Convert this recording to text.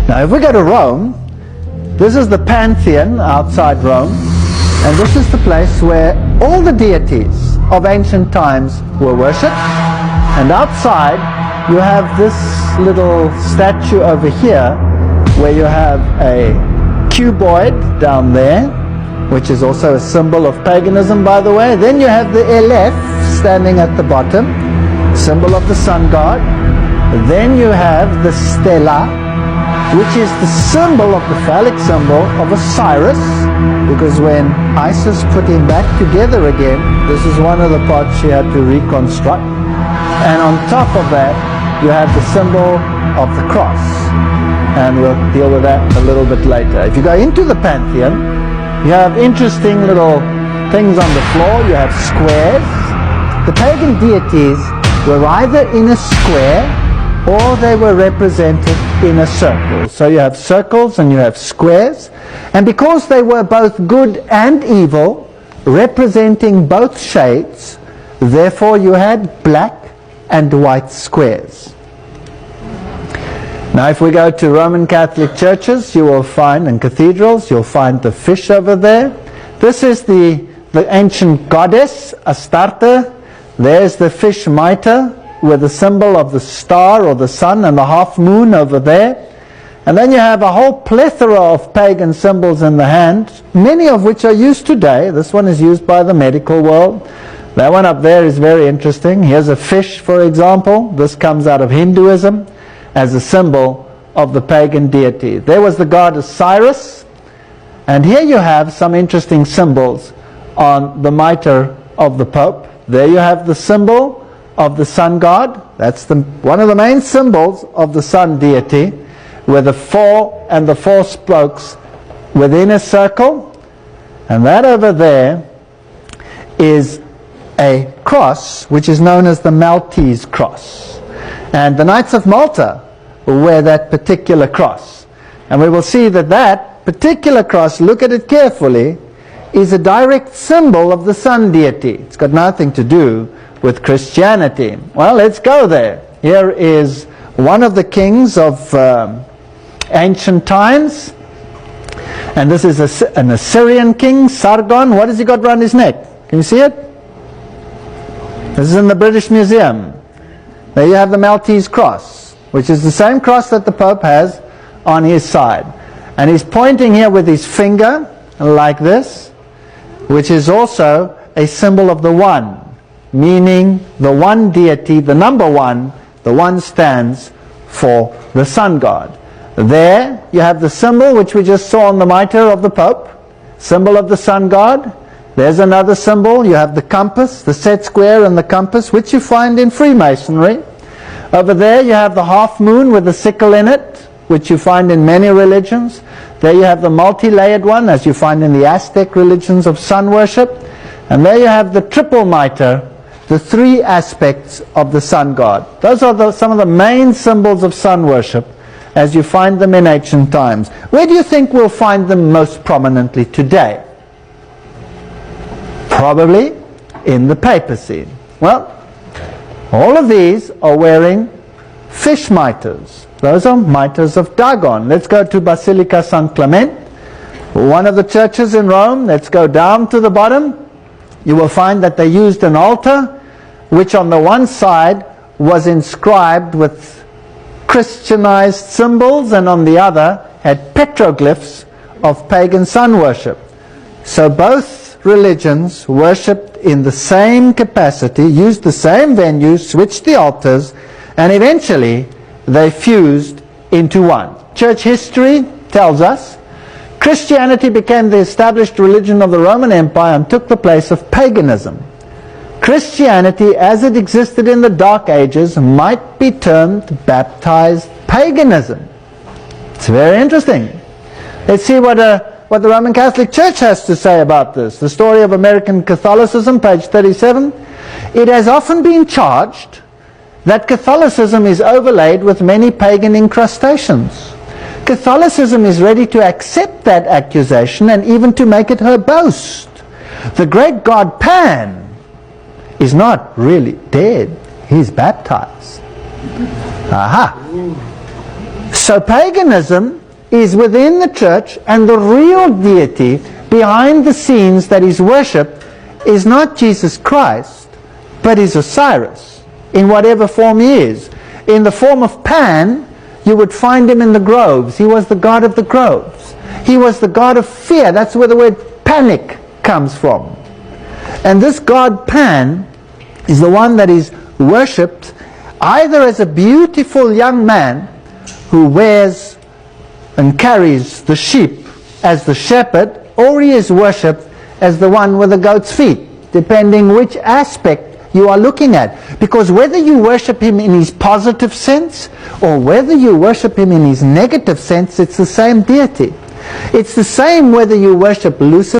Now if we go to Rome, this is the Pantheon outside Rome, and this is the place where all the deities of ancient times were worshipped. And outside you have this little statue over here where you have a cuboid down there, which is also a symbol of paganism, by the way. Then you have the Aleph standing at the bottom, symbol of the sun god. Then you have the Stella, which is the symbol of the phallic symbol of Osiris, because when Isis put him back together again, this is one of the parts she had to reconstruct. And on top of that, you have the symbol of the cross. And we'll deal with that a little bit later. If you go into the Pantheon, you have interesting little things on the floor. You have squares. The pagan deities were either in a square or they were represented in a circle. So you have circles and you have squares. And because they were both good and evil, representing both shades, therefore you had black and white squares. Now if we go to Roman Catholic churches, you will find, and cathedrals, you'll find the fish over there. This is the ancient goddess, Astarte. There's the fish mitre with the symbol of the star or the sun and the half moon over there. And then you have a whole plethora of pagan symbols in the hand, many of which are used today. This one is used by the medical world. That one up there is very interesting. Here's a fish, for example. This comes out of Hinduism as a symbol of the pagan deity. There was the god Osiris. And here you have some interesting symbols on the mitre of the Pope. There you have the symbol of the sun god. That's one of the main symbols of the sun deity, with the four and the four spokes within a circle. And that over there is a cross which is known as the Maltese cross. And the Knights of Malta wear that particular cross. And we will see that that particular cross, look at it carefully, is a direct symbol of the sun deity. It's got nothing to do with Christianity. Well, let's go there. Here is one of the kings of ancient times. And this is an Assyrian king, Sargon. What has he got around his neck? Can you see it? This is in the British Museum. There you have the Maltese cross, which is the same cross that the Pope has on his side. And he's pointing here with his finger, like this, which is also a symbol of the one, meaning the one deity, the number one, the one stands for the sun god. There you have the symbol which we just saw on the mitre of the Pope, symbol of the sun god. There's another symbol. You have the compass, the set square and the compass, which you find in Freemasonry. Over there you have the half moon with the sickle in it, which you find in many religions. There you have the multi-layered one, as you find in the Aztec religions of sun worship. And there you have the triple mitre, the three aspects of the sun god. Those are some of the main symbols of sun worship as you find them in ancient times. Where do you think we'll find them most prominently today? Probably in the papacy. Well, all of these are wearing fish mitres. Those are mitres of Dagon. Let's go to Basilica San Clement, one of the churches in Rome. Let's go down to the bottom. You will find that they used an altar which on the one side was inscribed with Christianized symbols, and on the other had petroglyphs of pagan sun worship. So both religions worshipped in the same capacity, used the same venues, switched the altars, and eventually they fused into one. Church history tells us Christianity became the established religion of the Roman Empire and took the place of paganism. Christianity, as it existed in the Dark Ages, might be termed baptized paganism. It's very interesting. Let's see what the Roman Catholic Church has to say about this. The Story of American Catholicism, page 37. It has often been charged that Catholicism is overlaid with many pagan incrustations. Catholicism is ready to accept that accusation and even to make it her boast. The great god Pan is not really dead. He's baptized. Aha! So paganism is within the church, and the real deity behind the scenes that is worshipped is not Jesus Christ, but is Osiris, in whatever form he is. In the form of Pan, you would find him in the groves. He was the god of the groves. He was the god of fear. That's where the word panic comes from. And this god Pan is the one that is worshipped either as a beautiful young man who wears and carries the sheep as the shepherd, or he is worshipped as the one with the goat's feet, depending which aspect you are looking at. Because whether you worship him in his positive sense or whether you worship him in his negative sense, it's the same deity. It's the same whether you worship Lucifer